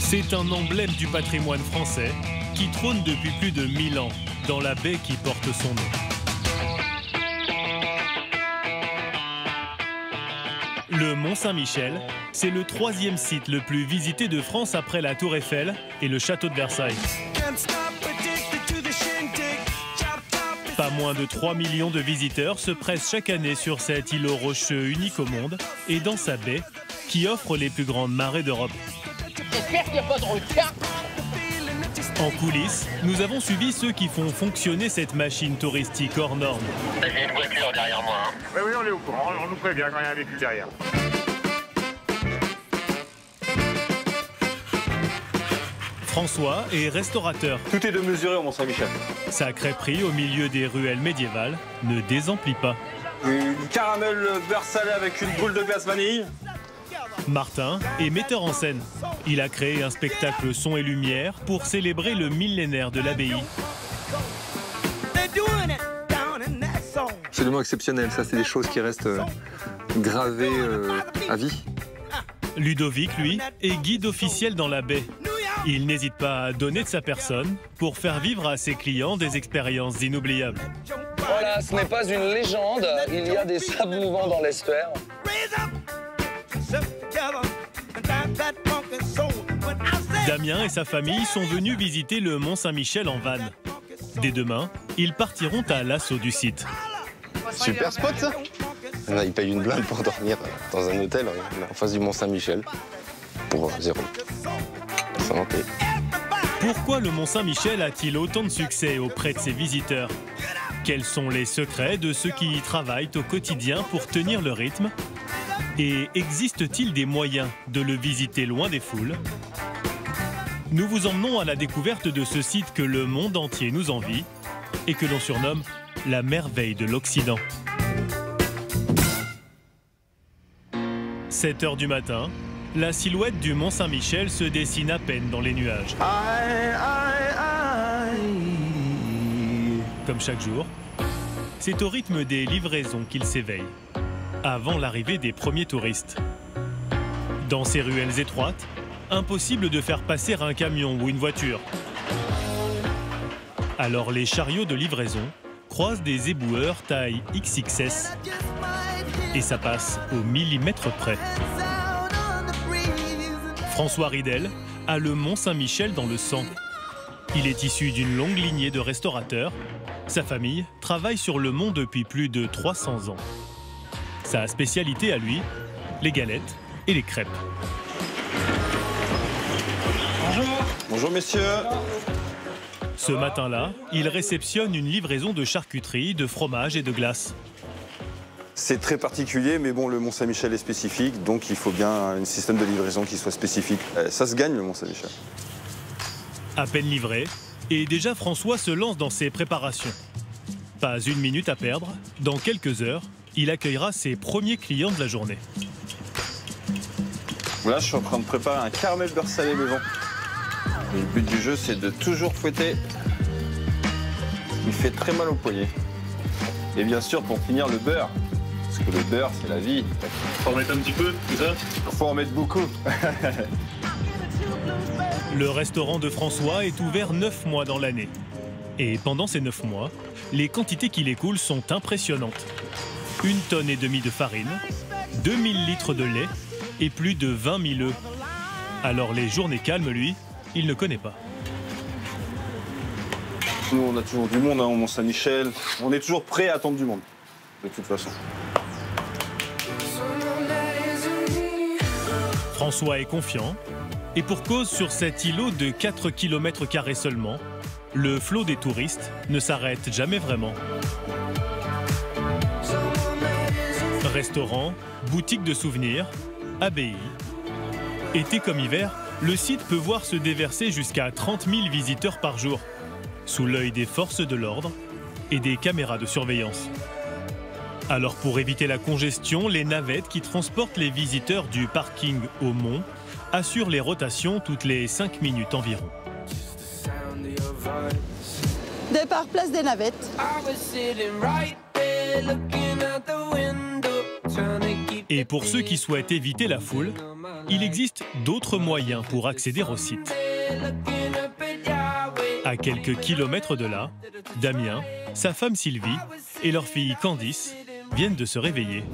C'est un emblème du patrimoine français qui trône depuis plus de 1000 ans dans la baie qui porte son nom. Le Mont-Saint-Michel, c'est le 3e site le plus visité de France après la Tour Eiffel et le château de Versailles. Pas moins de 3 millions de visiteurs se pressent chaque année sur cet îlot rocheux unique au monde et dans sa baie qui offre les plus grandes marées d'Europe. J'espère qu'il n'y a pas de retard. En coulisses, nous avons suivi ceux qui font fonctionner cette machine touristique hors norme. J'ai une voiture derrière moi. Hein. Oui, on est au courant, on nous prévient quand il y a un véhicule derrière. François est restaurateur. Tout est de mesurer au Mont-Saint-Michel. Sa crêperie au milieu des ruelles médiévales ne désemplit pas. Une caramel beurre salé avec une boule de glace vanille. Martin est metteur en scène. Il a créé un spectacle son et lumière pour célébrer le millénaire de l'abbaye. Absolument exceptionnel, ça c'est des choses qui restent gravées à vie. Ludovic, lui, est guide officiel dans la baie. Il n'hésite pas à donner de sa personne pour faire vivre à ses clients des expériences inoubliables. Voilà, ce n'est pas une légende, il y a des sables mouvants dans l'estuaire. Damien et sa famille sont venus visiter le Mont-Saint-Michel en van. Dès demain, ils partiront à l'assaut du site. Super spot ça. Ils payent une blinde pour dormir dans un hôtel en face du Mont-Saint-Michel pour 0. Santé. Pourquoi le Mont-Saint-Michel a-t-il autant de succès auprès de ses visiteurs? Quels sont les secrets de ceux qui y travaillent au quotidien pour tenir le rythme? Et existe-t-il des moyens de le visiter loin des foules? Nous vous emmenons à la découverte de ce site que le monde entier nous envie et que l'on surnomme la merveille de l'Occident. 7 h du matin, la silhouette du Mont-Saint-Michel se dessine à peine dans les nuages. Comme chaque jour, c'est au rythme des livraisons qu'il s'éveille, avant l'arrivée des premiers touristes. Dans ces ruelles étroites, impossible de faire passer un camion ou une voiture. Alors les chariots de livraison croisent des éboueurs taille XXS. Et ça passe au millimètre près. François Ridel a le Mont-Saint-Michel dans le sang. Il est issu d'une longue lignée de restaurateurs. Sa famille travaille sur le mont depuis plus de 300 ans. Sa spécialité à lui, les galettes et les crêpes. Bonjour. Bonjour messieurs. Ce matin-là, il réceptionne une livraison de charcuterie, de fromage et de glace. C'est très particulier, mais bon, le Mont-Saint-Michel est spécifique, donc il faut bien un système de livraison qui soit spécifique. Ça se gagne, le Mont-Saint-Michel. À peine livré, et déjà François se lance dans ses préparations. Pas une minute à perdre, dans quelques heures, il accueillera ses premiers clients de la journée. Là, je suis en train de préparer un caramel beurre salé maison. Et le but du jeu, c'est de toujours fouetter. Il fait très mal au poignet. Et bien sûr, pour finir, le beurre. Parce que le beurre, c'est la vie. Faut en mettre un petit peu, c'est ça? Faut en mettre beaucoup. Le restaurant de François est ouvert 9 mois dans l'année. Et pendant ces 9 mois, les quantités qu'il écoule sont impressionnantes. 1,5 tonne de farine, 2000 litres de lait et plus de 20 000 œufs. Alors les journées calmes, lui, il ne connaît pas. Nous, on a toujours du monde au Mont-Saint-Michel. On est toujours prêt à attendre du monde, de toute façon. François est confiant. Et pour cause, sur cet îlot de 4 km² seulement, le flot des touristes ne s'arrête jamais vraiment. Restaurants, boutiques de souvenirs, abbayes. Été comme hiver, le site peut voir se déverser jusqu'à 30 000 visiteurs par jour, sous l'œil des forces de l'ordre et des caméras de surveillance. Alors pour éviter la congestion, les navettes qui transportent les visiteurs du parking au mont assurent les rotations toutes les 5 minutes environ. Départ place des Navettes. Et pour ceux qui souhaitent éviter la foule, il existe d'autres moyens pour accéder au site. À quelques kilomètres de là, Damien, sa femme Sylvie et leur fille Candice viennent de se réveiller.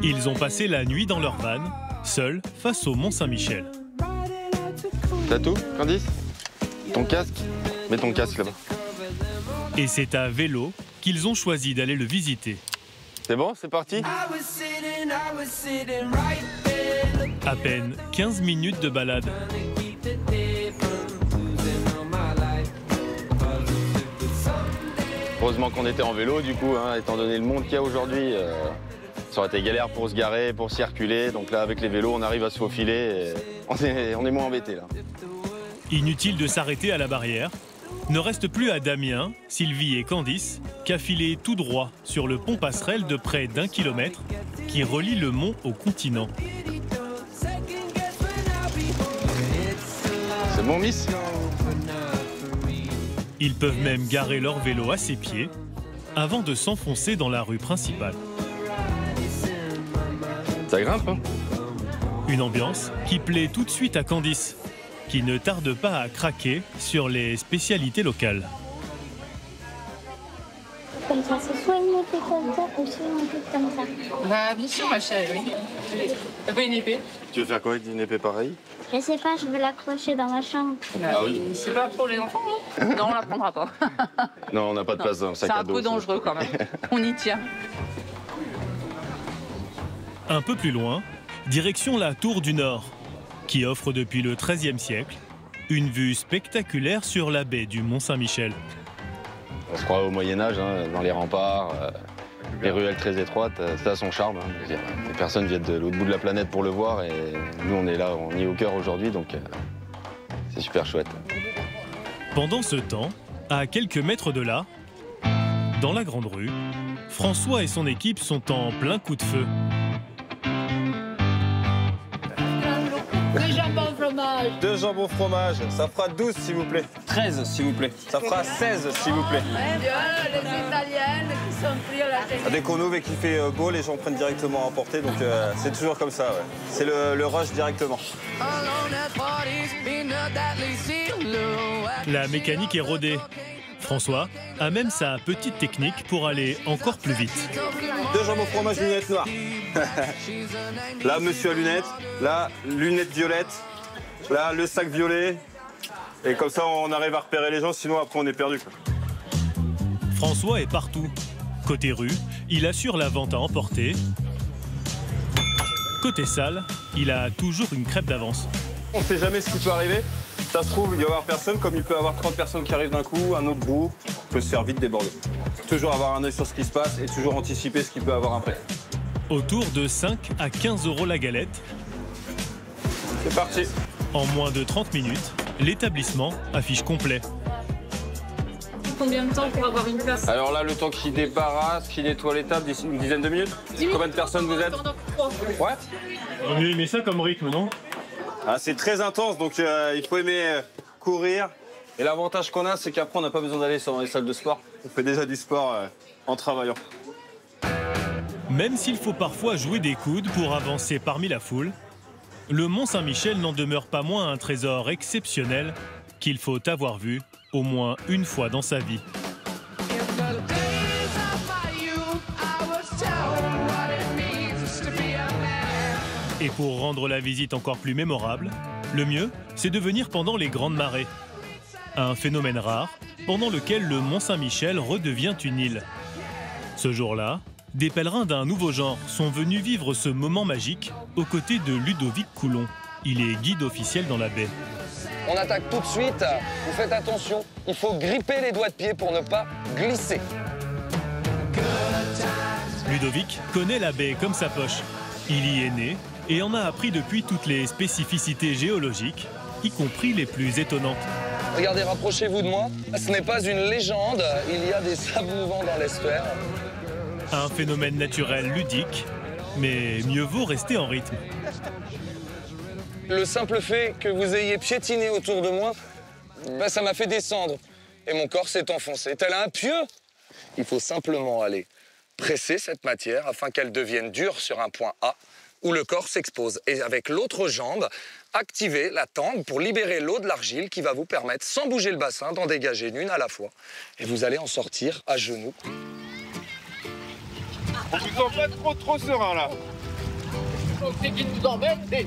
Ils ont passé la nuit dans leur van, seuls face au Mont-Saint-Michel. T'as tout, Candice? Ton casque? Mets ton casque là-bas. Et c'est à vélo qu'ils ont choisi d'aller le visiter. C'est bon, c'est parti? À peine 15 minutes de balade. Heureusement qu'on était en vélo, du coup, hein, étant donné le monde qu'il y a aujourd'hui, ça aurait été galère pour se garer, pour circuler. Donc là, avec les vélos, on arrive à se faufiler et on est moins embêtés là. Inutile de s'arrêter à la barrière. Ne reste plus à Damien, Sylvie et Candice qu'à filer tout droit sur le pont passerelle de près d'1 kilomètre qui relie le mont au continent. C'est bon, Miss? Ils peuvent même garer leur vélo à ses pieds avant de s'enfoncer dans la rue principale. Ça grimpe, hein? Une ambiance qui plaît tout de suite à Candice, qui ne tarde pas à craquer sur les spécialités locales. Comme ça, c'est soit une épée comme ça, ou soit une épée comme ça. Bah, bien sûr, ma chérie, oui. T'as pas une épée? Tu veux faire quoi avec une épée pareille? Je sais pas, je veux l'accrocher dans ma chambre. Ah oui. C'est pas pour les enfants, non? Non, on la prendra pas. Non, on n'a pas de place dans le sac à dos. C'est un peu dangereux quand même. On y tient. Un peu plus loin, direction la Tour du Nord, qui offre depuis le XIIIe siècle une vue spectaculaire sur la baie du Mont-Saint-Michel. On se croit au Moyen-Âge, hein, dans les remparts, les ruelles très étroites, ça a son charme. Hein. Je veux dire, les personnes viennent de l'autre bout de la planète pour le voir et nous on est là, on y est au cœur aujourd'hui, donc c'est super chouette. Pendant ce temps, à quelques mètres de là, dans la grande rue, François et son équipe sont en plein coup de feu. Deux jambons fromage. 2 jambons fromage, ça fera 12 s'il vous plaît. 13 s'il vous plaît. Ça fera 16 s'il vous plaît. Les Italiennes qui sont pris à la tête. Dès qu'on ouvre et qu'il fait beau, les gens prennent directement à emporter, donc c'est toujours comme ça. Ouais. C'est le rush directement. La mécanique est rodée. François a même sa petite technique pour aller encore plus vite. 2 jambons fromage, lunettes noires. Là, monsieur à lunettes. Là, lunettes violettes. Là, le sac violet. Et comme ça, on arrive à repérer les gens, sinon après on est perdu. François est partout. Côté rue, il assure la vente à emporter. Côté salle, il a toujours une crêpe d'avance. On ne sait jamais ce qui peut arriver. Ça se trouve, il va y avoir personne, comme il peut y avoir 30 personnes qui arrivent d'un coup, un autre groupe. On peut se faire vite déborder. Toujours avoir un œil sur ce qui se passe et toujours anticiper ce qu'il peut y avoir après. Autour de 5 à 15 € la galette. C'est parti. En moins de 30 minutes, l'établissement affiche complet. Combien de temps pour avoir une place? Alors là, le temps qu'il débarrasse, qu'il nettoie les tables, d'ici une dizaine de minutes. Combien de personnes vous êtes? Ouais. On aimé ça comme rythme, non? C'est très intense, donc il faut aimer courir. Et l'avantage qu'on a, c'est qu'après, on n'a pas besoin d'aller dans les salles de sport. On fait déjà du sport en travaillant. Même s'il faut parfois jouer des coudes pour avancer parmi la foule, le Mont-Saint-Michel n'en demeure pas moins un trésor exceptionnel qu'il faut avoir vu au moins une fois dans sa vie. Et pour rendre la visite encore plus mémorable, le mieux, c'est de venir pendant les grandes marées. Un phénomène rare, pendant lequel le Mont-Saint-Michel redevient une île. Ce jour-là, des pèlerins d'un nouveau genre sont venus vivre ce moment magique aux côtés de Ludovic Coulon. Il est guide officiel dans la baie. On attaque tout de suite. Vous faites attention, il faut gripper les doigts de pied pour ne pas glisser. Ludovic connaît la baie comme sa poche. Il y est né et en a appris depuis toutes les spécificités géologiques, y compris les plus étonnantes. Regardez, rapprochez-vous de moi. Ce n'est pas une légende, il y a des sables mouvants dans l'estuaire. Un phénomène naturel ludique, mais mieux vaut rester en rythme. Le simple fait que vous ayez piétiné autour de moi, ça m'a fait descendre. Et mon corps s'est enfoncé. Tel un pieu. Il faut simplement aller presser cette matière afin qu'elle devienne dure sur un point A. où le corps s'expose. Et avec l'autre jambe, activez la tangue pour libérer l'eau de l'argile qui va vous permettre, sans bouger le bassin, d'en dégager une à la fois. Et vous allez en sortir à genoux. On vous sent pas trop serein là. C'est qui nous embête, c'est...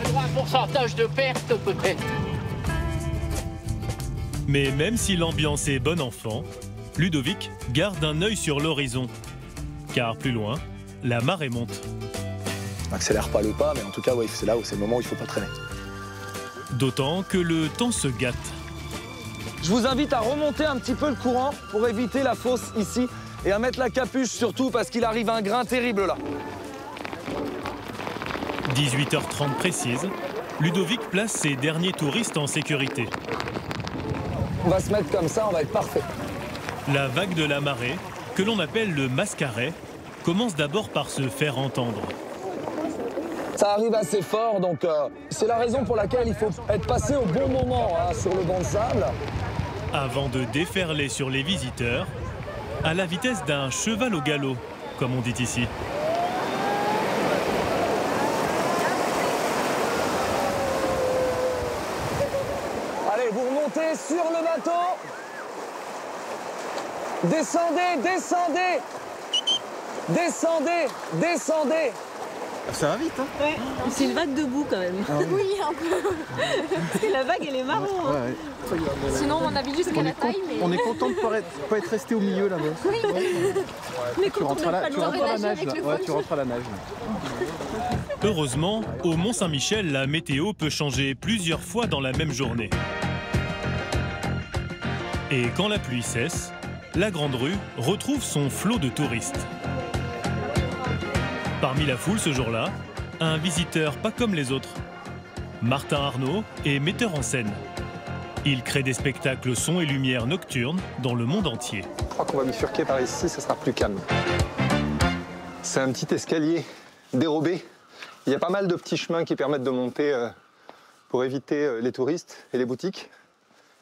Il y a un pourcentage de perte peut-être. Mais même si l'ambiance est bon enfant, Ludovic garde un œil sur l'horizon. Car plus loin, la marée monte. On n'accélère pas le pas, mais en tout cas, ouais, c'est là où c'est le moment où il ne faut pas traîner. D'autant que le temps se gâte. Je vous invite à remonter un petit peu le courant pour éviter la fosse ici et à mettre la capuche surtout parce qu'il arrive un grain terrible là. 18h30 précise, Ludovic place ses derniers touristes en sécurité. On va se mettre comme ça, on va être parfait. La vague de la marée, que l'on appelle le mascaret, commence d'abord par se faire entendre. Ça arrive assez fort, donc c'est la raison pour laquelle il faut être passé au bon moment sur le banc de sable. Avant de déferler sur les visiteurs, à la vitesse d'un cheval au galop, comme on dit ici. Allez, vous remontez sur le bateau. Descendez, descendez. Descendez, descendez. Ça va vite, hein? Ouais, c'est une vague de boue quand même. Ah oui. Oui, un peu. Parce que la vague, elle est marron. Ouais, ouais. Sinon, on a vu jusqu'à la taille, mais... On est content de ne pas être resté au milieu là-bas. Oui. Mais tu rentres à la nage, là. Ouais, tu rentres à la nage. Heureusement, au Mont-Saint-Michel, la météo peut changer plusieurs fois dans la même journée. Et quand la pluie cesse, la Grande Rue retrouve son flot de touristes. Parmi la foule ce jour-là, un visiteur pas comme les autres. Martin Arnaud est metteur en scène. Il crée des spectacles son et lumière nocturnes dans le monde entier. Je crois qu'on va bifurquer par ici, ça sera plus calme. C'est un petit escalier dérobé. Il y a pas mal de petits chemins qui permettent de monter pour éviter les touristes et les boutiques.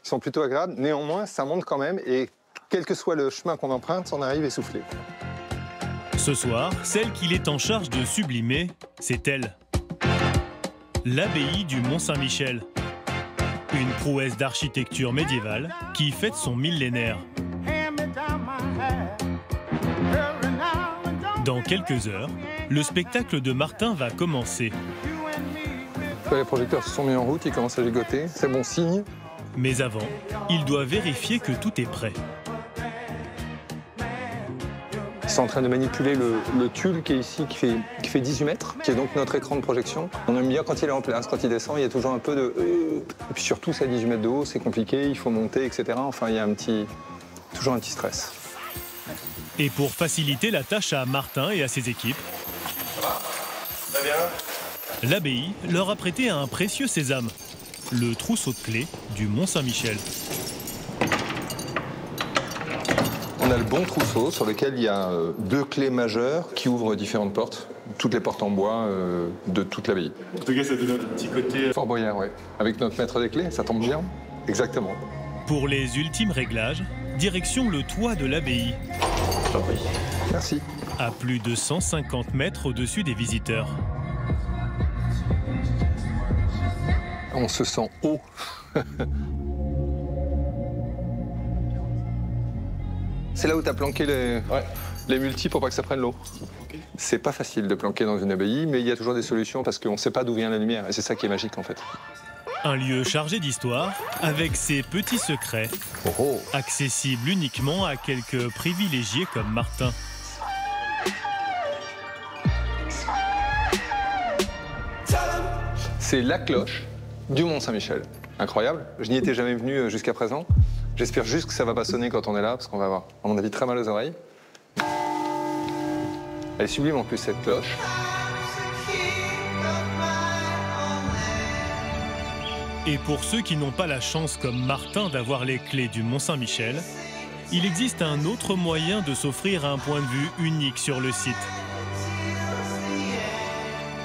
Ils sont plutôt agréables. Néanmoins, ça monte quand même et quel que soit le chemin qu'on emprunte, on arrive essoufflé. Ce soir, celle qu'il est en charge de sublimer, c'est elle. L'abbaye du Mont-Saint-Michel. Une prouesse d'architecture médiévale qui fête son millénaire. Dans quelques heures, le spectacle de Martin va commencer. Les projecteurs se sont mis en route, ils commencent à gigoter, c'est bon signe. Mais avant, il doit vérifier que tout est prêt. Ils sont en train de manipuler le tulle qui est ici, qui fait 18 mètres, qui est donc notre écran de projection. On aime bien quand il est en place, quand il descend, il y a toujours un peu de... Et puis surtout, c'est à 18 mètres de haut, c'est compliqué, il faut monter, etc. Enfin, il y a toujours un petit stress. Et pour faciliter la tâche à Martin et à ses équipes, l'abbaye leur a prêté un précieux sésame, le trousseau de clés du Mont-Saint-Michel. On a le bon trousseau sur lequel il y a 2 clés majeures qui ouvrent différentes portes, toutes les portes en bois de toute l'abbaye. En tout cas, ça donne un petit côté... Fort Boyard, oui. Avec notre maître des clés, ça tombe bien. Exactement. Pour les ultimes réglages, direction le toit de l'abbaye. Merci. À plus de 150 mètres au-dessus des visiteurs. On se sent haut. C'est là où tu as planqué les multis pour pas que ça prenne l'eau. Okay. C'est pas facile de planquer dans une abbaye, mais il y a toujours des solutions parce qu'on ne sait pas d'où vient la lumière. Et c'est ça qui est magique en fait. Un lieu chargé d'histoire, avec ses petits secrets, accessible uniquement à quelques privilégiés comme Martin. C'est la cloche du Mont-Saint-Michel. Incroyable, je n'y étais jamais venu jusqu'à présent. J'espère juste que ça va pas sonner quand on est là, parce qu'on va avoir, à mon avis, très mal aux oreilles. Elle est sublime en plus, cette cloche. Et pour ceux qui n'ont pas la chance, comme Martin, d'avoir les clés du Mont-Saint-Michel, il existe un autre moyen de s'offrir un point de vue unique sur le site.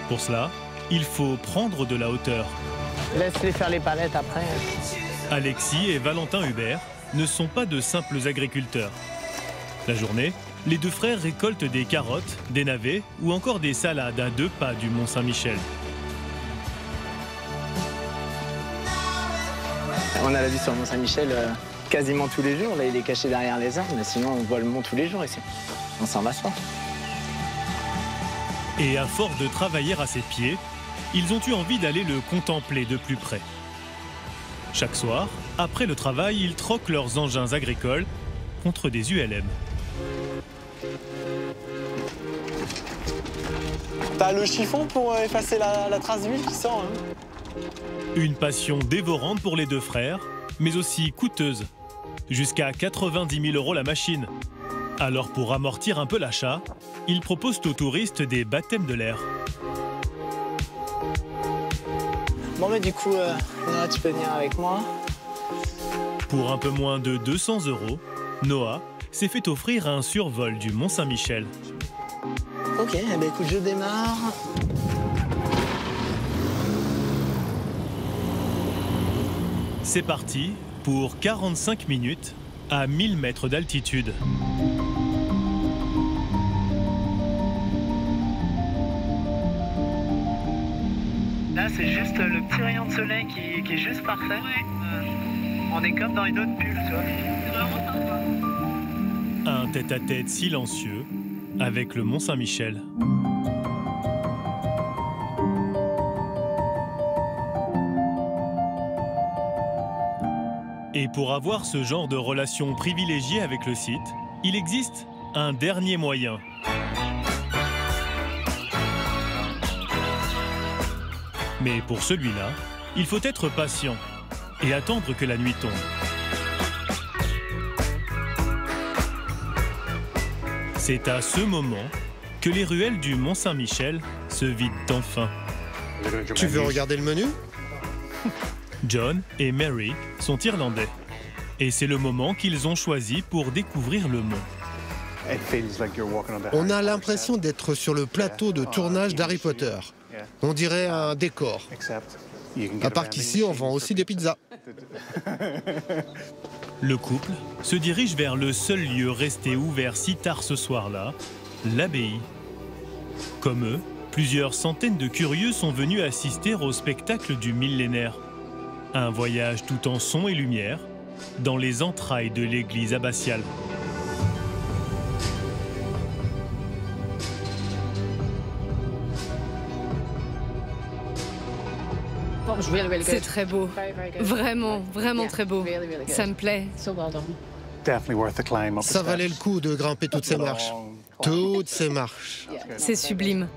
Pour cela, il faut prendre de la hauteur. Laisse-les faire les palettes après. Alexis et Valentin Hubert ne sont pas de simples agriculteurs. La journée, les deux frères récoltent des carottes, des navets ou encore des salades à 2 pas du Mont-Saint-Michel. On a la vue sur le Mont-Saint-Michel quasiment tous les jours. Là, il est caché derrière les arbres, mais sinon, on voit le mont tous les jours ici. On s'en lasse pas. Et à force de travailler à ses pieds, ils ont eu envie d'aller le contempler de plus près. Chaque soir, après le travail, ils troquent leurs engins agricoles contre des ULM. T'as le chiffon pour effacer la trace d'huile qui sort, hein. Une passion dévorante pour les deux frères, mais aussi coûteuse. Jusqu'à 90 000 € la machine. Alors pour amortir un peu l'achat, ils proposent aux touristes des baptêmes de l'air. Bon, mais du coup, Noah, tu peux venir avec moi. Pour un peu moins de 200 €, Noah s'est fait offrir un survol du Mont-Saint-Michel. Ok, eh ben, écoute, je démarre. C'est parti pour 45 minutes à 1000 mètres d'altitude. Là, c'est juste le petit rayon de soleil qui est juste parfait. On est comme dans une autre bulle, tu vois. C'est vraiment sympa. Un tête-à-tête silencieux avec le Mont-Saint-Michel. Et pour avoir ce genre de relation privilégiée avec le site, il existe un dernier moyen. Mais pour celui-là, il faut être patient et attendre que la nuit tombe. C'est à ce moment que les ruelles du Mont-Saint-Michel se vident enfin. Tu veux regarder le menu ? John et Mary sont irlandais. Et c'est le moment qu'ils ont choisi pour découvrir le mont. On a l'impression d'être sur le plateau de tournage d'Harry Potter. On dirait un décor. À part qu'ici, on vend aussi des pizzas. Le couple se dirige vers le seul lieu resté ouvert si tard ce soir-là, l'abbaye. Comme eux, plusieurs centaines de curieux sont venus assister au spectacle du millénaire. Un voyage tout en son et lumière dans les entrailles de l'église abbatiale. C'est très beau. Vraiment, vraiment très beau. Ça me plaît. Ça valait le coup de grimper toutes ces marches. Toutes ces marches. C'est sublime.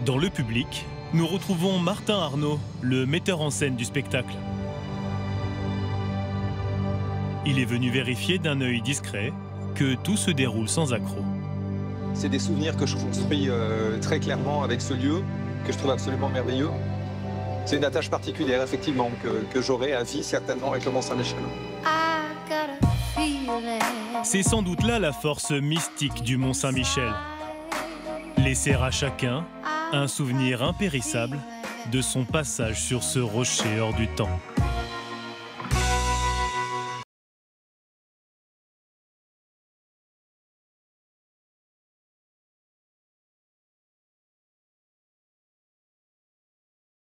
Dans le public, nous retrouvons Martin Arnaud, le metteur en scène du spectacle. Il est venu vérifier d'un œil discret que tout se déroule sans accroc. C'est des souvenirs que je construis très clairement avec ce lieu, que je trouve absolument merveilleux. C'est une attache particulière, effectivement, que j'aurai à vie, certainement, avec le Mont-Saint-Michel. C'est sans doute là la force mystique du Mont-Saint-Michel. Laisser à chacun un souvenir impérissable de son passage sur ce rocher hors du temps.